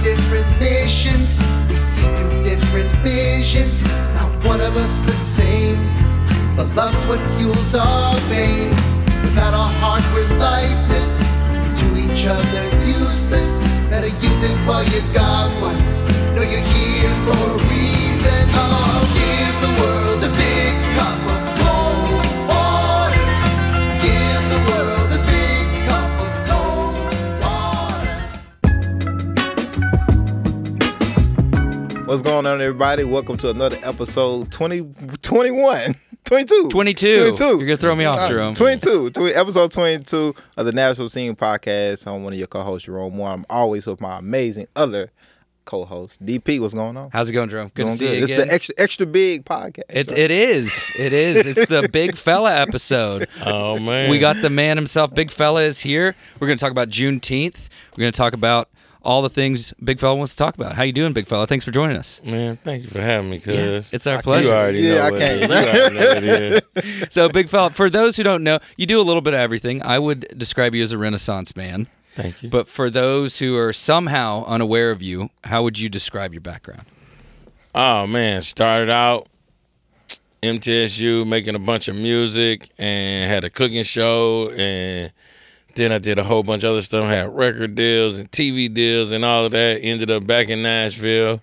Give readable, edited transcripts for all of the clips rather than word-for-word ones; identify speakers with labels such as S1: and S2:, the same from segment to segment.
S1: different missions. We see through different visions. Not one of us the same, but love's what fuels our veins. Without a heart we're lifeless, to each other useless. Better use it while you got one. Know you're here for a reason. Oh, give the world a big cup of cold water. Give the world a big cup of cold water.
S2: What's going on, everybody? Welcome to another episode 22.
S3: You're going to throw me off, Jerome.
S2: 22. Episode 22 of the Nashville Scene Podcast. I'm one of your co-hosts, Jerome Moore. I'm always with my amazing other co-host, DP. What's going on?
S3: How's it going, Jerome? Good to see you
S2: again. It's an extra big podcast.
S3: It is. It's the big fella episode.
S4: Oh, man.
S3: We got the man himself. Big fella is here. We're going to talk about Juneteenth. We're going to talk about all the things Big Fella wants to talk about. How you doing, Big Fella? Thanks for joining us.
S4: Man, thank you for having me, cuz.
S3: Yeah, it's our pleasure.
S4: You already know what it is.
S3: So, Big Fella, for those who don't know, you do a little bit of everything. I would describe you as a Renaissance man.
S4: Thank you.
S3: But for those who are somehow unaware of you, how would you describe your background?
S4: Oh, man. Started out MTSU making a bunch of music and had a cooking show, and then I did a whole bunch of other stuff. I had record deals and TV deals and all of that. Ended up back in Nashville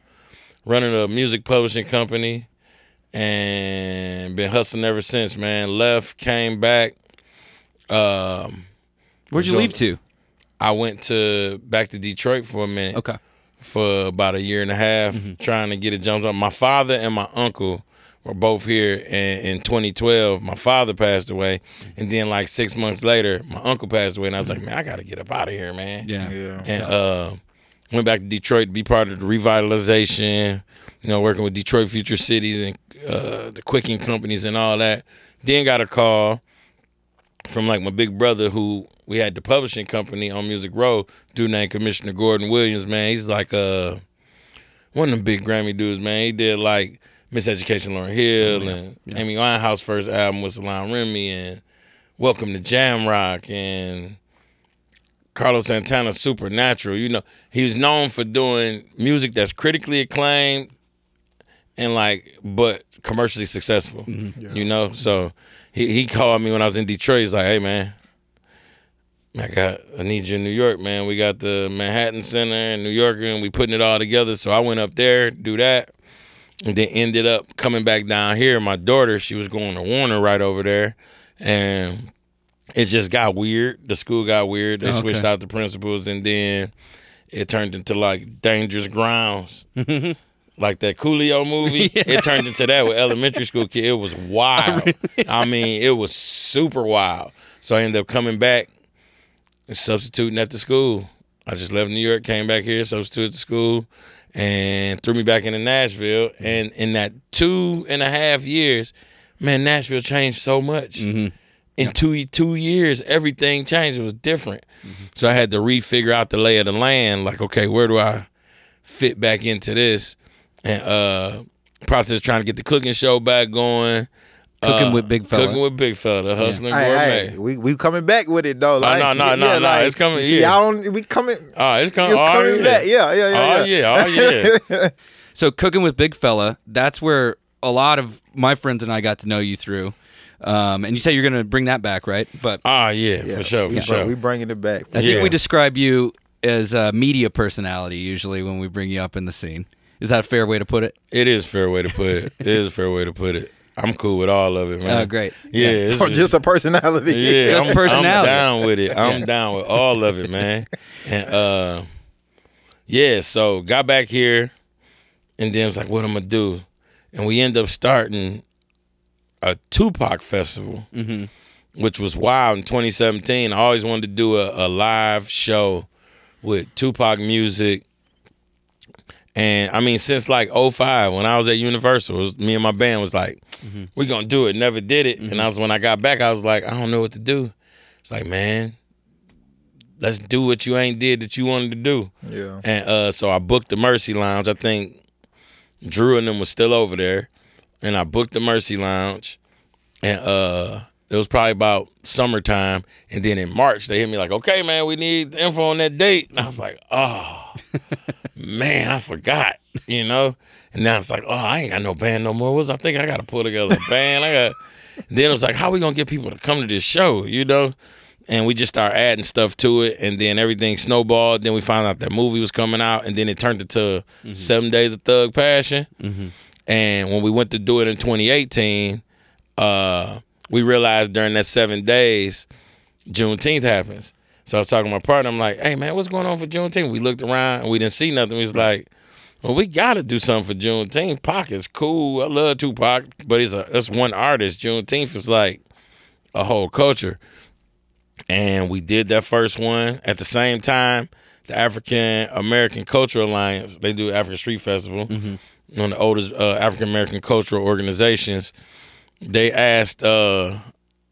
S4: running a music publishing company and been hustling ever since, man. Left, came back.
S3: Where'd you leave to?
S4: I went back to Detroit for a minute.
S3: Okay.
S4: For about a year and a half, trying to get it jumped up. My father and my uncle were both here, and in 2012, my father passed away, and then like 6 months later, my uncle passed away, and I was like, man, I got to get up out of here, man.
S3: Yeah.
S4: And went back to Detroit to be part of the revitalization, working with Detroit Future Cities and the quicking companies and all that. Then got a call from like my big brother, who we had the publishing company on Music Row, dude named Commissioner Gordon Williams, man. He's like one of them big Grammy dudes, man. He did like Miseducation Lauryn Hill and Amy Winehouse's first album was Salon Remy and Welcome to Jamrock and Carlos Santana's Supernatural. He was known for doing music that's critically acclaimed and but commercially successful. So he called me when I was in Detroit. He's like, hey, man, I need you in New York, man. We got the Manhattan Center in New York, and we putting it all together. So I went up there to do that, and then ended up coming back down here. My daughter, she was going to Warner right over there, and it just got weird. The school got weird. They switched out the principals, and then it turned into like Dangerous Grounds. Like that Coolio movie, It turned into that with elementary school kids. It was wild. I mean, it was super wild. So I ended up coming back and substituting at the school. I just left New York, came back here, substituted at the school, and threw me back into Nashville. And in that 2.5 years, man, Nashville changed so much. In 2 years, everything changed. It was different. So I had to refigure out the lay of the land. Like, okay, where do I fit back into this? And process trying to get the cooking show back going.
S3: Cooking with Big Fella.
S4: Cooking with Big Fella, the hustling gourmet.
S2: Hey, we coming back with it though.
S4: Like, no, it's coming.
S2: See, we coming.
S4: It's coming.
S2: It's coming back. Yeah.
S3: So Cooking with Big Fella, that's where a lot of my friends and I got to know you through. And you say you're going to bring that back, right? But
S4: for sure.
S2: We bringing it back.
S3: I think we describe you as a media personality usually when we bring you up in the scene. Is that a fair way to put it?
S4: It is a fair way to put it. I'm cool with all of it, man.
S3: Oh, great.
S4: Yeah.
S2: Just a personality.
S4: Yeah,
S3: just personality.
S4: I'm down with it. I'm down with all of it, man. And so got back here, and then was like, what I'm going to do? And we end up starting a Tupac festival, which was wild in 2017. I always wanted to do a live show with Tupac music. And I mean, since like 2005, when I was at Universal, me and my band was like, we're going to do it. Never did it. And when I got back, I was like, I don't know what to do. It's like, man, let's do what you ain't did that you wanted to do.
S2: Yeah.
S4: And so I booked the Mercy Lounge. I think Drew and them was still over there. And I booked the Mercy Lounge. And it was probably about summertime. And then in March, they hit me like, okay, man, we need info on that date. And I was like, oh, man, I forgot, you know? And now it's like, oh, I ain't got no band no more. I think I got to pull together a band. Then it was like, how we going to get people to come to this show, you know? And we just started adding stuff to it, and then everything snowballed. Then we found out that movie was coming out, and then it turned into 7 Days of Thug Passion. And when we went to do it in 2018, we realized during that 7 days, Juneteenth happens. So I was talking to my partner. I'm like, hey, man, what's going on for Juneteenth? We looked around, and we didn't see nothing. We was like, well, we got to do something for Juneteenth. Pac is cool. I love Tupac, but that's one artist. Juneteenth is like a whole culture. And we did that first one. At the same time, the African American Cultural Alliance, they do African Street Festival, one of the oldest African American cultural organizations. They asked, it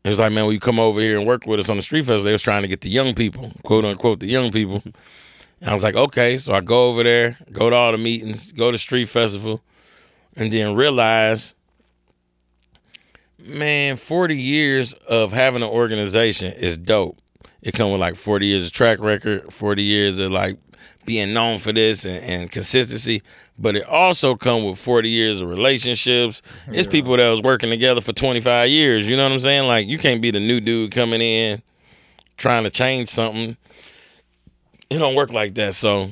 S4: was like, man, will you come over here and work with us on the street festival? They was trying to get the young people, quote unquote, the young people. And I was like, okay. So I go over there, go to all the meetings, go to street festival, and then realize, man, 40 years of having an organization is dope. It come with like 40 years of track record, 40 years of like being known for this and consistency. But it also come with 40 years of relationships. It's people that was working together for 25 years. You know what I'm saying? Like, you can't be the new dude coming in trying to change something. It don't work like that. So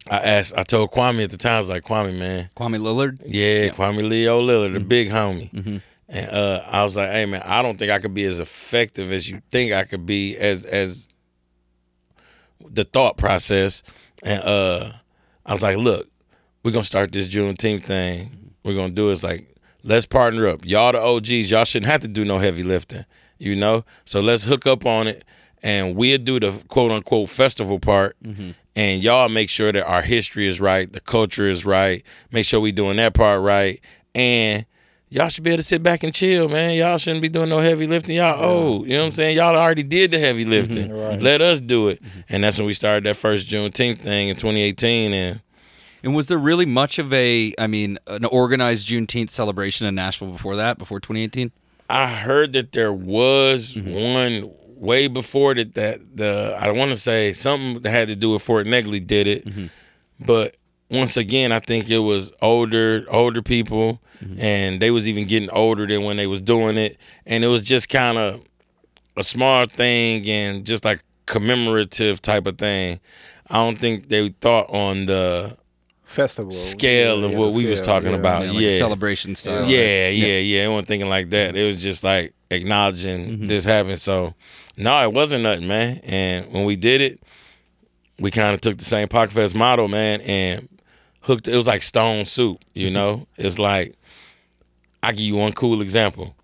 S4: I told Kwame at the time, I was like, Kwame, man.
S3: Kwame Lillard?
S4: Yeah, Kwame Leo Lillard, the big homie. And I was like, hey, man, I don't think I could be as effective as you think I could be as the thought process. And I was like, look, we're going to start this Juneteenth thing. We're going to do it. It's like, let's partner up. Y'all the OGs. Y'all shouldn't have to do no heavy lifting, you know? So let's hook up on it, and we'll do the quote-unquote festival part, and y'all make sure that our history is right, the culture is right, make sure we doing that part right, and y'all should be able to sit back and chill, man. Y'all shouldn't be doing no heavy lifting. Y'all old. You know what I'm saying? Y'all already did the heavy lifting.
S2: Right.
S4: Let us do it. And that's when we started that first Juneteenth thing in 2018.
S3: And was there really much of an organized Juneteenth celebration in Nashville before that, before 2018?
S4: I heard that there was one way before that I want to say something that had to do with Fort Negley did it. But once again, I think it was older people, and they was even getting older than when they was doing it, and it was just kind of a small thing and just like commemorative type of thing. I don't think they thought on the
S2: festival
S4: scale of what we was talking about.
S3: Like celebration style.
S4: Yeah. They weren't thinking like that. It was just like acknowledging this happened. So no, it wasn't nothing, man. And when we did it, we kind of took the same Pac Fest model, man, and hooked. It was like stone soup, you know. It's like, I'll give you one cool example.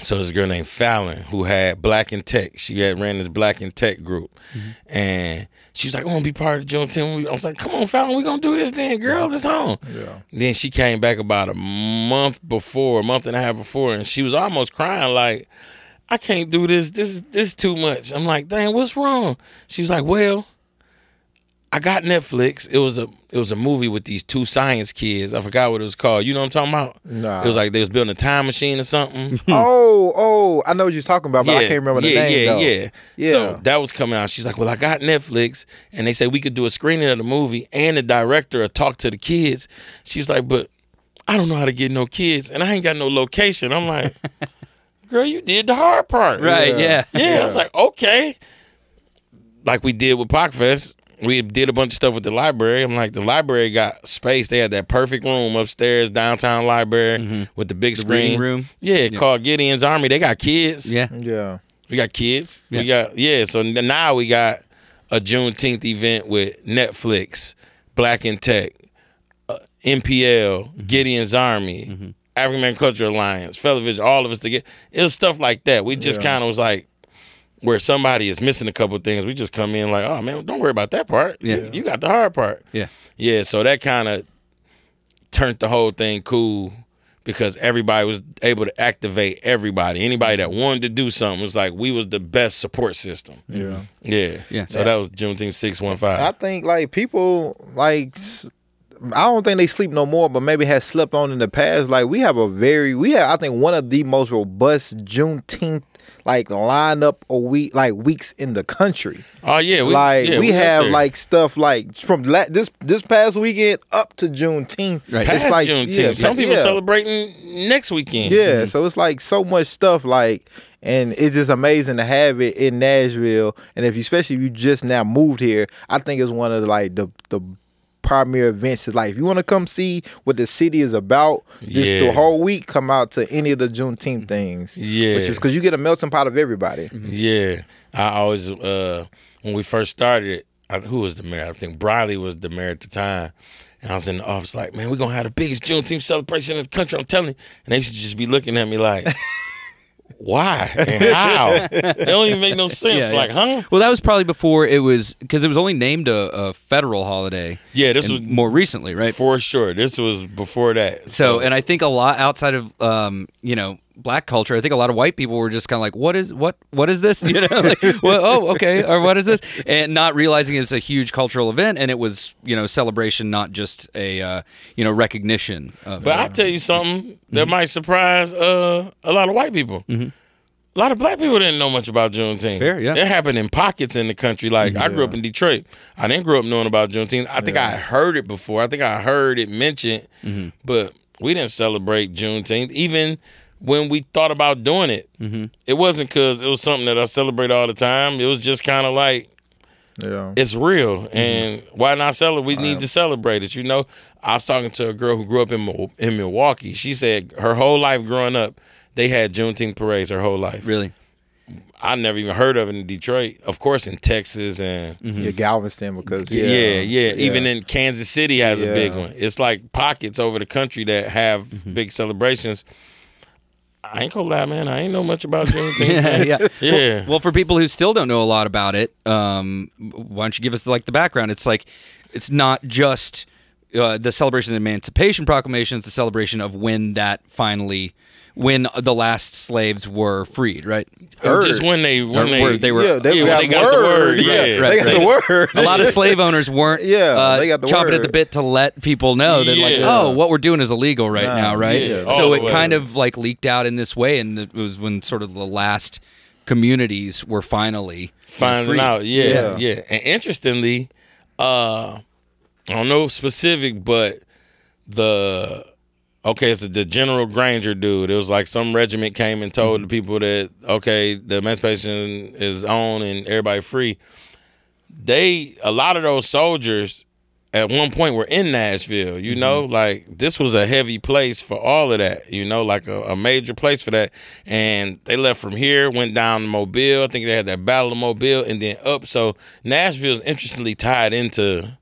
S4: So there's a girl named Fallon who had Black in Tech. She had ran this Black in Tech group, and she was like, I want to be part of Juneteenth. I was like, come on, Fallon, we gonna do this then, girl. It's on. Yeah. Then she came back about a month and a half before, and she was almost crying like, I can't do this. This is too much. I'm like, dang, what's wrong? She was like, well, I got Netflix. It was a movie with these two science kids. I forgot what it was called. You know what I'm talking about?
S2: Nah.
S4: It was like they was building a time machine or something.
S2: Oh, I know what you're talking about, but I can't remember the name. Yeah.
S4: So that was coming out. She's like, well, I got Netflix, and they said we could do a screening of the movie, and the director would talk to the kids. She was like, but I don't know how to get no kids, and I ain't got no location. I'm like, girl, you did the hard part.
S3: Right, yeah.
S4: I was like, okay. Like we did with Pac Fest. We did a bunch of stuff with the library. I'm like, the library got space. They had that perfect room upstairs, downtown library with the big screen
S3: room.
S4: Yeah, called Gideon's Army. They got kids.
S3: Yeah.
S4: We got kids. So now we got a Juneteenth event with Netflix, Black in Tech, MPL, Gideon's Army, African American Cultural Alliance, Television, all of us together. It was stuff like that. We just kind of was like, where somebody is missing a couple of things, we just come in like, oh, man, don't worry about that part.
S3: Yeah.
S4: You got the hard part.
S3: Yeah.
S4: So that kind of turned the whole thing cool because everybody was able to activate everybody. Anybody that wanted to do something was like, we was the best support system. Yeah. So that was Juneteenth 615.
S2: I think, like, people, like, I don't think they sleep no more, but maybe has slept on in the past. Like, we have I think one of the most robust Juneteenth like line up a week, like weeks in the country.
S4: Oh yeah,
S2: we
S4: up
S2: have
S4: there.
S2: like stuff like from this past weekend up to Juneteenth.
S3: Right.
S4: Past
S2: It's like
S4: Juneteenth. Some people celebrating next weekend.
S2: Yeah, so it's like so much stuff like, and it's just amazing to have it in Nashville. And especially if you just now moved here, I think it's one of the premier events. Is like if you want to come see what the city is about, just the whole week, come out to any of the Juneteenth things.
S4: Yeah,
S2: which is because you get a melting pot of everybody.
S4: Yeah, I always when we first started it, who was the mayor? I think Briley was the mayor at the time. And I was in the office like, man, we're going to have the biggest Juneteenth celebration in the country, I'm telling you. And they used to just be looking at me like, why and how? It don't even make no sense.
S3: Yeah,
S4: like, huh?
S3: Well, that was probably before it was, because it was only named a federal holiday.
S4: Yeah, this was
S3: more recently, right?
S4: For sure. This was before that.
S3: So, and I think a lot outside of, black culture, I think a lot of white people were just kind of like, what is this? You know, like, well, oh, okay, or what is this? And not realizing it's a huge cultural event, and it was, celebration, not just a, recognition.
S4: But I'll tell you something that might surprise a lot of white people. A lot of black people didn't know much about Juneteenth.
S3: Fair, yeah.
S4: It happened in pockets in the country. Like, I grew up in Detroit. I didn't grow up knowing about Juneteenth. I think I heard it before. I think I heard it mentioned, but we didn't celebrate Juneteenth. Even when we thought about doing it, it wasn't because it was something that I celebrate all the time. It was just kind of like, it's real, and why not celebrate? We need to celebrate it. I was talking to a girl who grew up in Milwaukee. She said her whole life growing up, they had Juneteenth parades her whole life.
S3: Really?
S4: I never even heard of it in Detroit. Of course, in Texas and
S2: Galveston, because
S4: even in Kansas City has a big one. It's like pockets over the country that have big celebrations. I ain't gonna lie, man. I ain't know much about Juneteenth. Yeah.
S3: Well, for people who still don't know a lot about it, why don't you give us the background? It's like, it's not just the celebration of the Emancipation Proclamation. It's the celebration of when the last slaves were freed, right?
S4: Just when they
S3: were
S4: got the
S2: word.
S4: word. Yeah,
S2: they got the word.
S3: A lot of slave owners weren't
S2: they got the
S3: chomping
S2: word
S3: at the bit to let people know that what we're doing is illegal right now, right?
S4: Yeah,
S3: so
S4: all
S3: it
S4: the way.
S3: kind of leaked out in this way, and it was when sort of the last communities were finally
S4: finding
S3: free.
S4: out. Yeah. And interestingly, I don't know specific, but it's the General Granger dude. It was like some regiment came and told the people that, the emancipation is on and everybody free. A lot of those soldiers at one point were in Nashville, like this was a heavy place for all of that, like a major place for that. And they left from here, went down to Mobile. I think they had that Battle of Mobile and then up. So Nashville's interestingly tied into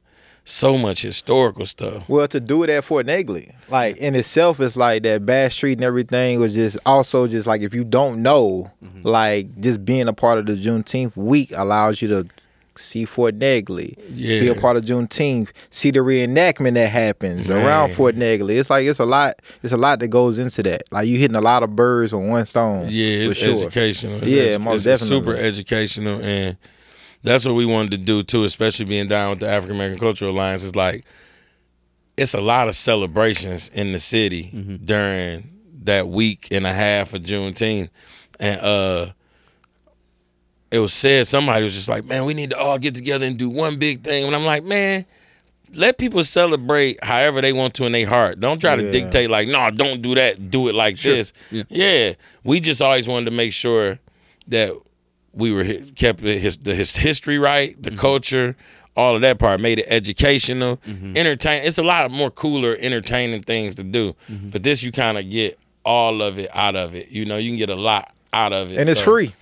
S4: so much historical stuff.
S2: Well, to do it at Fort Negley, like in itself, it's like that Bass Street and everything was just also just like, if you don't know, like just being a part of the Juneteenth week allows you to see Fort Negley, be a part of Juneteenth, see the reenactment that happens around Fort Negley. It's like it's a lot that goes into that. Like you hitting a lot of birds with one stone.
S4: Yeah, it's educational.
S2: Most
S4: it's
S2: definitely
S4: super educational, and that's what we wanted to do too, especially being down with the African American Cultural Alliance. It's like it's a lot of celebrations in the city during that week and a half of Juneteenth. And it was said, somebody was just like, man, we need to all get together and do one big thing. And I'm like, man, let people celebrate however they want to in their heart. Don't try to dictate like, no, don't do that. Do it like this. Yeah. We just always wanted to make sure that we were kept his history right, the culture, all of that part, made it educational, entertaining. It's a lot more cooler, entertaining things to do. But this, you kind of get all of it out of it. You can get a lot out of it.
S2: And it's free.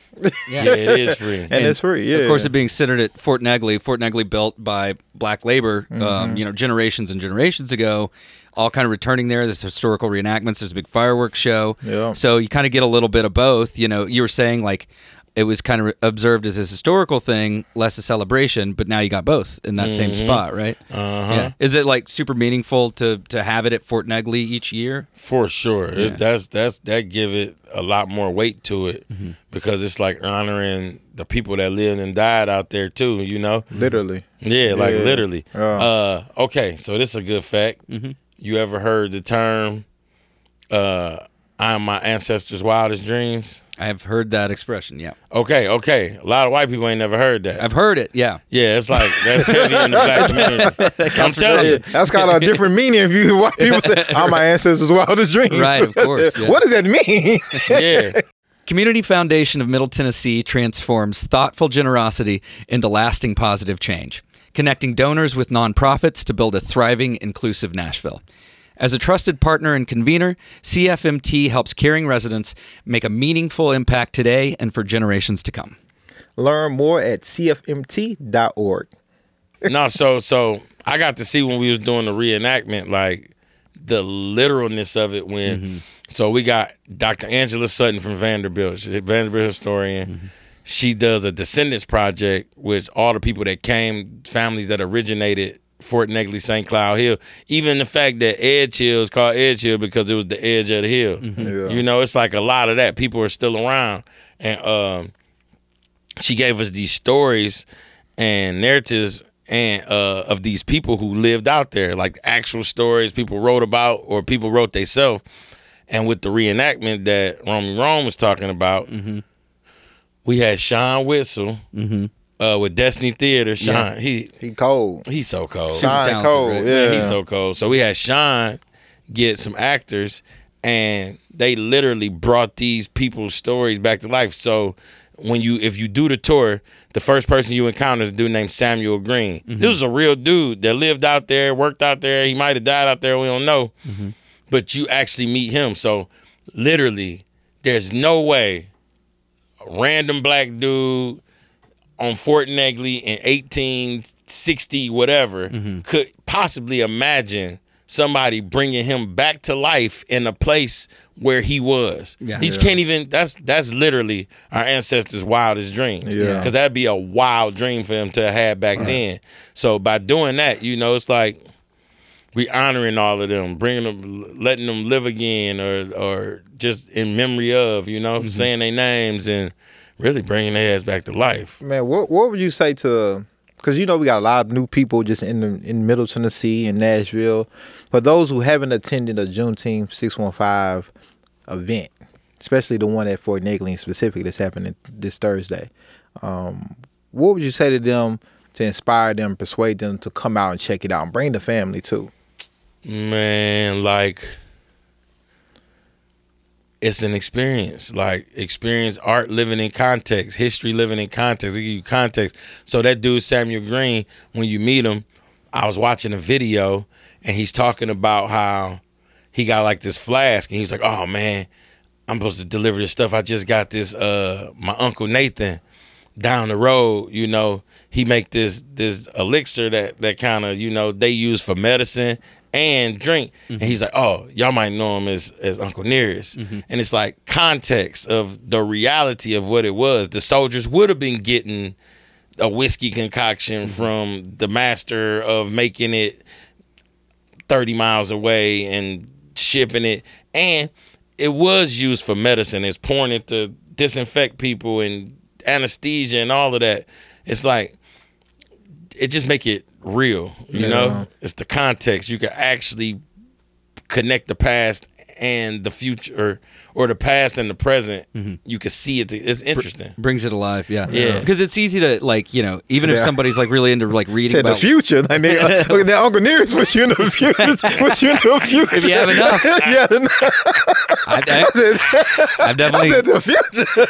S4: Yeah, it is free.
S2: And it's free, yeah.
S3: Of course, it being centered at Fort Negley built by black labor, generations and generations ago, all kind of returning there. There's historical reenactments. There's a big fireworks show. Yeah. So you kind of get a little bit of both. You were saying like, it was kind of observed as a historical thing, less a celebration, but now you got both in that same spot, right? Yeah. Is it like super meaningful to have it at Fort Negley each year?
S4: For sure. That give it a lot more weight to it because it's like honoring the people that lived and died out there too,
S2: Literally.
S4: Yeah, like literally. Okay, so this is a good fact. You ever heard the term I'm my ancestors' wildest dreams?
S3: I have heard that expression, yeah.
S4: Okay. A lot of white people ain't never heard that.
S3: I've heard it, yeah.
S4: Yeah, it's like, that's heavy in the black community. I'm telling you.
S2: That's got a different meaning if you white people say, "I'm my ancestors' wildest dreams."
S3: Right, of course. Yeah.
S2: What does that mean?
S4: Yeah.
S3: Community Foundation of Middle Tennessee transforms thoughtful generosity into lasting positive change, connecting donors with nonprofits to build a thriving, inclusive Nashville. As a trusted partner and convener, CFMT helps caring residents make a meaningful impact today and for generations to come.
S2: Learn more at cfmt.org.
S4: No, so I got to see when we was doing the reenactment, like the literalness of it when so we got Dr. Angela Sutton from Vanderbilt. She's a Vanderbilt historian. She does a Descendants Project, which all the people that came, families that originated Fort Negley, St. Cloud Hill. Even the fact that Edge Hill is called Edge Hill because it was the edge of the hill.
S2: Yeah.
S4: You know, it's like a lot of that. People are still around. And she gave us these stories and narratives and of these people who lived out there, like actual stories people wrote about or people wrote themselves. And with the reenactment that Rome was talking about, we had Sean Whistle with Destiny Theater. Sean, he
S2: cold.
S4: He's so cold.
S2: Sean cold.
S3: right?
S2: Yeah,
S4: He's so cold. So we had Sean get some actors, and they literally brought these people's stories back to life. So if you do the tour, the first person you encounter is a dude named Samuel Green. This was a real dude that lived out there, worked out there. He might have died out there. We don't know. But you actually meet him. So literally, there's no way a random black dude on Fort Negley in 1860 whatever could possibly imagine somebody bringing him back to life in a place where he was. He can't even. That's literally our ancestors' wildest dreams. Because that'd be a wild dream for them to have had back then. So by doing that, you know, it's like we honoring all of them, bringing them, letting them live again, or just in memory of, you know, saying their names and really bringing their ass back to life.
S2: Man, what would you say to? Because you know we got a lot of new people just in Middle Tennessee and Nashville. For those who haven't attended a Juneteenth 615 event, especially the one at Fort Negley in specific that's happening this Thursday, what would you say to them to inspire them, persuade them to come out and check it out and bring the family too?
S4: Man, like, it's an experience. Like, experience art living in context, history living in context. They give you context. So that dude, Samuel Green, when you meet him, I was watching a video, and he's talking about how he got, like, this flask, and he was like, oh, man, I'm supposed to deliver this stuff. I just got this, my Uncle Nathan down the road, you know, he make this elixir that kind of, you know, they use for medicine and drink. And he's like, oh, y'all might know him as Uncle Nearest. And it's like context of the reality of what it was. The soldiers would have been getting a whiskey concoction from the master of making it 30 miles away and shipping it. And it was used for medicine. It's pouring it to disinfect people and anesthesia and all of that. It's like, it just make it real, you know? It's the context. You can actually connect the past and the future, or the past and the present. You can see it. It's interesting.
S3: Brings it alive, yeah.
S4: Because
S3: it's easy to, like, you know, even if somebody's like really into like reading
S2: Said
S3: about
S2: the future. Like, look at that Uncle Nearest. What you in the future? What you in the future?
S3: If you have enough. I've definitely.
S2: I said the future.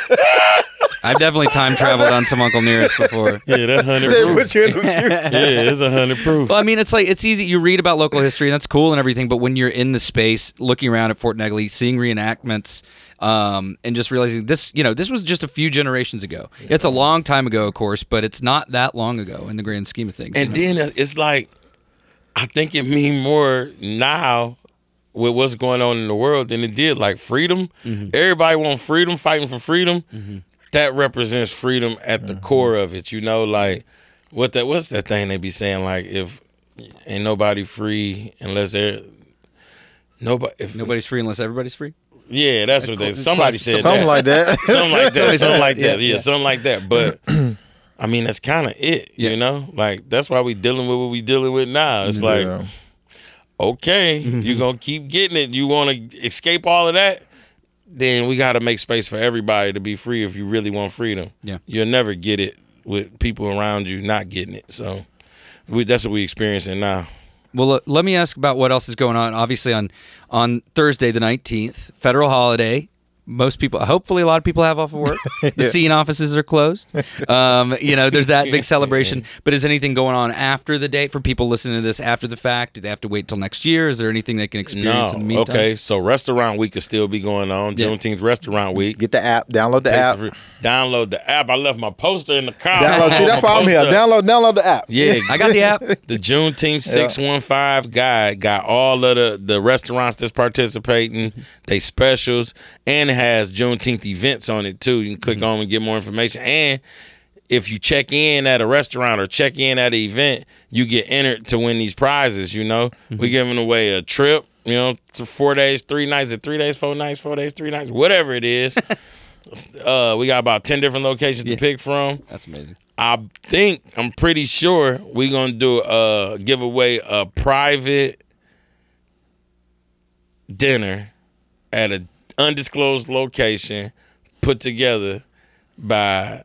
S3: I've definitely time traveled on some Uncle Nearest before.
S4: Yeah, that's 100
S2: Said
S4: proof.
S2: put you in the future.
S4: Yeah, it's 100 proof.
S3: Well, I mean, it's like, it's easy. You read about local history, and that's cool and everything, but when you're in the space, looking around at Fort Negley, seeing reenactments, and just realizing this, you know, this was just a few generations ago. It's a long time ago, of course, but it's not that long ago in the grand scheme of things.
S4: And then it's like, I think it means more now with what's going on in the world than it did. Like freedom. Everybody wants freedom, fighting for freedom. That represents freedom at the core of it, you know, like what's that thing they be saying, like, if ain't nobody free unless if
S3: nobody's free unless everybody's free.
S4: Yeah, that's what somebody said.
S2: Something like that.
S4: Something like that. Something like that. Yeah,
S3: Yeah.
S4: something like that. But I mean, that's kind of it, you know? Like, that's why we dealing with what we dealing with now. It's like, okay, you're going to keep getting it. You want to escape all of that? then we got to make space for everybody to be free if you really want freedom.
S3: Yeah.
S4: You'll never get it with people around you not getting it. So that's what we're experiencing now.
S3: Well, let me ask about what else is going on. Obviously, on Thursday the 19th, federal holiday. Most people, hopefully a lot of people have off of work. The scene offices are closed. There's that big celebration. But is anything going on after the date for people listening to this after the fact? Do they have to wait till next year? Is there anything they can experience in the meantime?
S4: Okay, so restaurant week will still be going on. Juneteenth restaurant week.
S2: Get the app. Download the app.
S4: Download the app. I left my poster in the car.
S2: See, that's why I'm here. Download the app.
S4: Yeah.
S3: I got the app.
S4: The Juneteenth 615 guide got all of the restaurants that's participating, they specials, and it has Juneteenth events on it too. You can click on and get more information. And if you check in at a restaurant or check in at an event, you get entered to win these prizes. We're giving away a trip, to 4 days, 3 nights, or 3 days, 4 nights, 4 days, 3 nights, whatever it is. We got about 10 different locations to pick from.
S3: That's amazing.
S4: I'm pretty sure we're gonna give away a private dinner at an undisclosed location put together by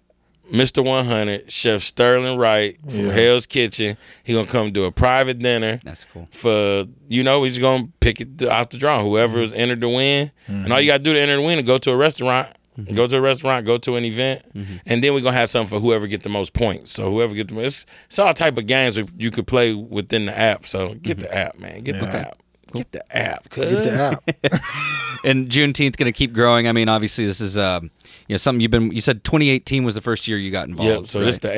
S4: Mr. 100, Chef Sterling Wright from Hell's Kitchen. He gonna come do a private dinner.
S3: That's cool.
S4: For we're just gonna pick it out the draw. Whoever is entered to win, and all you gotta do to enter the win is go to a restaurant. Go to a restaurant, go to an event, and then we're going to have something for whoever get the most points. So whoever get the most, it's all type of games you could play within the app. So get the app, man. Get the app. Cool. Get the app. Get the app.
S3: And Juneteenth going to keep growing. I mean, obviously this is something you said 2018 was the first year you got involved.
S4: Yep. So this the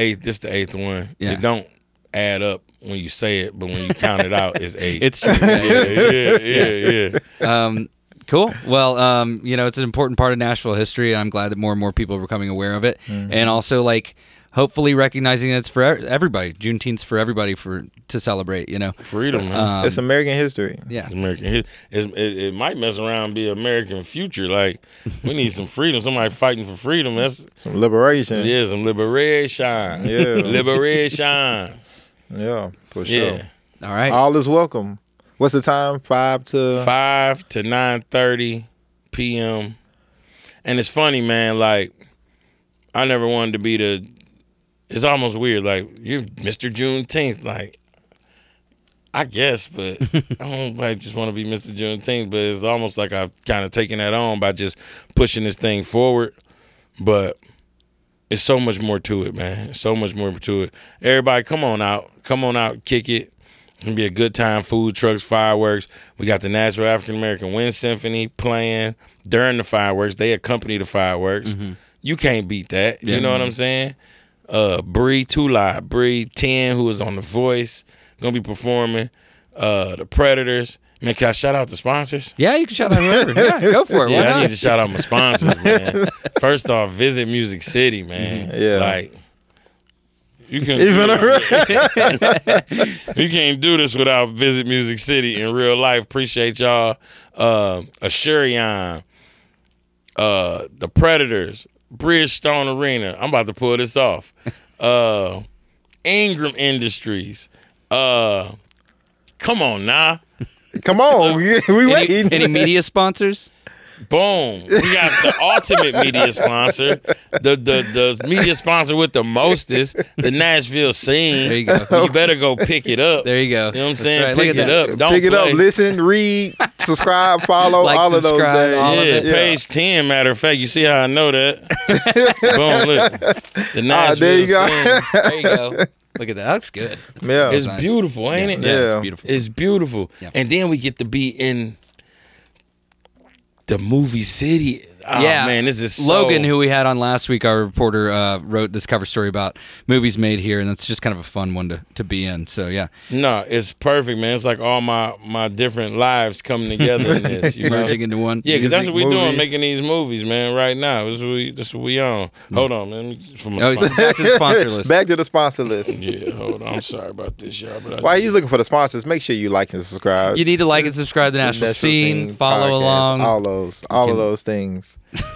S4: eighth one. Yeah. It don't add up when you say it, but when you count it out, it's 8.
S3: It's true. Yeah. Cool. Well, it's an important part of Nashville history, and I'm glad that more and more people are becoming aware of it. And also, hopefully recognizing that it's for everybody. Juneteenth's for everybody to celebrate,
S4: Freedom, man.
S2: It's American history.
S3: Yeah.
S4: It's American. It might mess around and be American future. Like, we need some freedom. Somebody fighting for freedom. That's
S2: some liberation.
S4: Yeah, some liberation.
S2: Yeah.
S4: Liberation.
S2: Yeah, for sure.
S3: All right.
S2: All is welcome. What's the time? 5 to
S4: 9:30 p.m. And it's funny, man. Like, I never wanted to be it's almost weird. Like, you're Mr. Juneteenth. Like, I guess, but I don't just want to be Mr. Juneteenth. But it's almost like I've kind of taken that on by just pushing this thing forward. But it's so much more to it, man. So much more to it. Everybody, come on out. Come on out, kick it. It's going to be a good time. Food trucks, fireworks. We got the Nashville African American Wind Symphony playing during the fireworks. They accompany the fireworks. You can't beat that. You know what I'm saying? Bree Tulai, Bree 10, who is on The Voice, going to be performing. The Predators. Man, can I shout out the sponsors?
S3: Yeah, you can shout out whoever. Yeah, go for it.
S4: Yeah, I need to shout out my sponsors, man. First off, Visit Music City, man.
S2: Yeah.
S4: Like, you can't do this without Visit Music City in real life. Appreciate y'all. Ashurion, the Predators, Bridgestone Arena. I'm about to pull this off. Ingram Industries. Come on now.
S2: Come on. We waiting.
S3: Any media sponsors?
S4: Boom. We got the ultimate media sponsor, the media sponsor with the mostest, the Nashville Scene.
S3: There you go.
S4: You better go pick it up.
S3: There you go.
S4: You know what I'm saying?
S3: Right.
S4: Pick it up. Don't
S2: pick it
S4: play.
S2: up. Listen, read, subscribe, follow,
S3: Like,
S2: all of those
S3: subscribe,
S2: things.
S3: all of it.
S4: Page 10, matter of fact. You see how I know that? Boom, look. The Nashville
S2: there you go.
S4: Scene.
S3: There you go. Look at that. That looks good. That's
S2: Yeah.
S3: a good
S4: It's
S3: design.
S4: beautiful, ain't it?
S3: Yeah, it's
S2: Yeah.
S3: beautiful.
S4: It's beautiful.
S3: Yeah.
S4: And then we get to be in the movie city. Oh,
S3: Yeah,
S4: man, this is so...
S3: Logan, who we had on last week, our reporter, wrote this cover story about movies made here, and that's just kind of a fun one to be in. So yeah,
S4: No, it's perfect, man. It's like all my different lives coming together in this. You know?
S3: merging into one.
S4: Yeah, because that's
S2: Music,
S4: what we're doing,
S2: movies.
S4: making these movies, man, right now. That's what we on. Hold on, man. For my
S3: Oh,
S4: sponsor.
S3: back to the sponsor list.
S2: Back to the sponsor list.
S4: Yeah, hold on. I'm sorry about this, y'all. But
S2: While he's looking for the sponsors, make sure you like and subscribe.
S3: You need to like and subscribe to Nashville Scene, follow
S2: podcast,
S3: along.
S2: all of those things.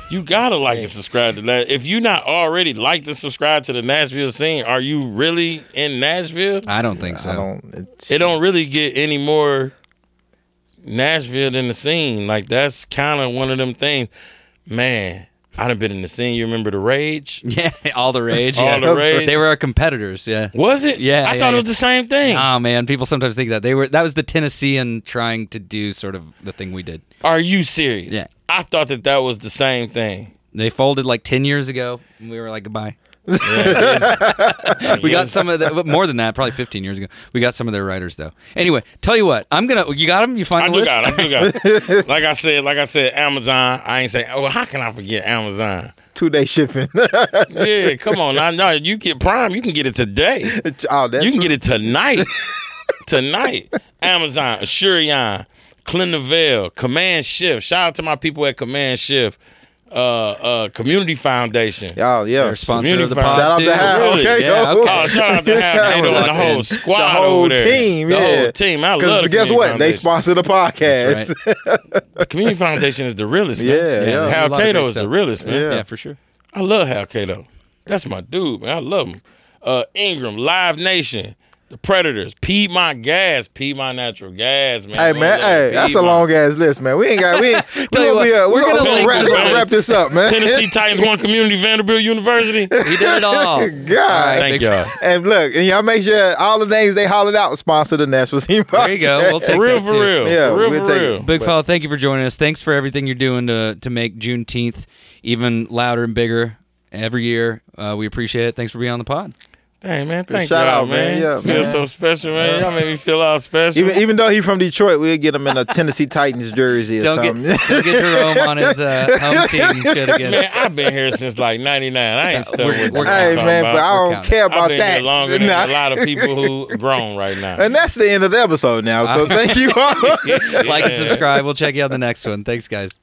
S4: you gotta like and subscribe to that. If you not already liked and subscribed to the Nashville Scene, are you really in Nashville?
S3: I don't think so.
S4: It don't really get any more Nashville than the Scene. Like, that's kind of one of them things. Man, I done been in the scene. You remember the Rage?
S3: Yeah, all the Rage.
S4: All
S3: yeah.
S4: the Rage.
S3: They were our competitors. Yeah.
S4: Was it?
S3: Yeah.
S4: I thought it was the same thing.
S3: Oh man, people sometimes think that that was the Tennessean trying to do sort of the thing we did.
S4: Are you serious?
S3: Yeah.
S4: I thought that was the same thing.
S3: They folded like 10 years ago, and we were like, goodbye.
S4: Yeah,
S3: We got some of the, more than that, probably 15 years ago. We got some of their writers though. Anyway, tell you what, you got them? You find the list?
S4: I do got it. Like I said, Amazon. I ain't saying. Oh, how can I forget Amazon?
S2: 2-day shipping.
S4: Yeah, come on. No, you get Prime. You can get it today.
S2: Oh, that's
S4: You can
S2: true.
S4: get it tonight. Tonight. Amazon, Assurion, Clinaville, Command Shift. Shout out to my people at Command Shift. Community Foundation.
S2: Oh, yeah.
S3: They're sponsor of the
S4: Community
S3: pod
S2: Shout out
S3: too.
S2: to Hal.
S4: Really?
S2: Okay,
S3: Yeah,
S2: go.
S3: okay.
S4: Oh, shout out to Hal and
S3: we're
S4: the
S3: locked
S4: whole
S3: in.
S4: squad
S2: The whole
S4: over there.
S2: team,
S4: The
S2: yeah.
S4: whole team. I love the
S2: Guess
S4: Community
S2: what? They
S4: Foundation.
S2: sponsor the podcast.
S3: That's right.
S4: The Community Foundation is the realest, man.
S2: Yeah, yeah.
S3: A
S4: Hal
S3: lot of
S4: Cato
S3: great
S4: is the
S3: stuff.
S4: realest, man.
S2: Yeah.
S3: Yeah, for sure.
S4: I love Hal Cato. That's my dude, man. I love him. Ingram, Live Nation, The Predators, Piedmont Gas, Piedmont Natural Gas, man.
S2: Hey, man. Hey, that's a long ass list, man. We
S3: Tell you what,
S2: we're
S3: we're gonna link to the
S2: wrap this up, man.
S4: Tennessee Titans won Community, Vanderbilt University.
S3: He did it all.
S2: God.
S4: Thank
S3: big-
S4: y'all.
S2: And look, and y'all make sure all the names they hollered out sponsor the Nashville Scene Podcast.
S3: There you go. We'll take
S4: For real,
S3: that
S4: for
S3: too.
S4: real.
S2: Yeah,
S4: for real,
S2: we'll
S4: for
S2: take
S4: real.
S2: it.
S3: Big fella, thank you for joining us. Thanks for everything you're doing to make Juneteenth even louder and bigger every year. We appreciate it. Thanks for being on the pod.
S4: Hey, man. Thank
S2: Shout
S4: y'all,
S2: out, man. Yeah,
S4: Feel
S2: man.
S4: so special, man. Y'all make me feel all special.
S2: Even though he's from Detroit, we'll get him in a Tennessee Titans jersey or
S3: Don't
S2: something.
S3: get Jerome on his home team shit again.
S4: Man, I've been here since like 99. I ain't stuck with
S3: we're-
S4: what
S2: Hey,
S4: I'm talking
S2: man,
S4: about.
S2: but I
S3: We're
S2: don't
S3: counting.
S2: care
S4: I've
S2: about
S4: been
S2: that.
S4: here longer than
S2: Nah.
S4: a lot of people who grown right now.
S2: And that's the end of the episode now. So thank you all.
S3: Like and subscribe. We'll check you out the next one. Thanks, guys.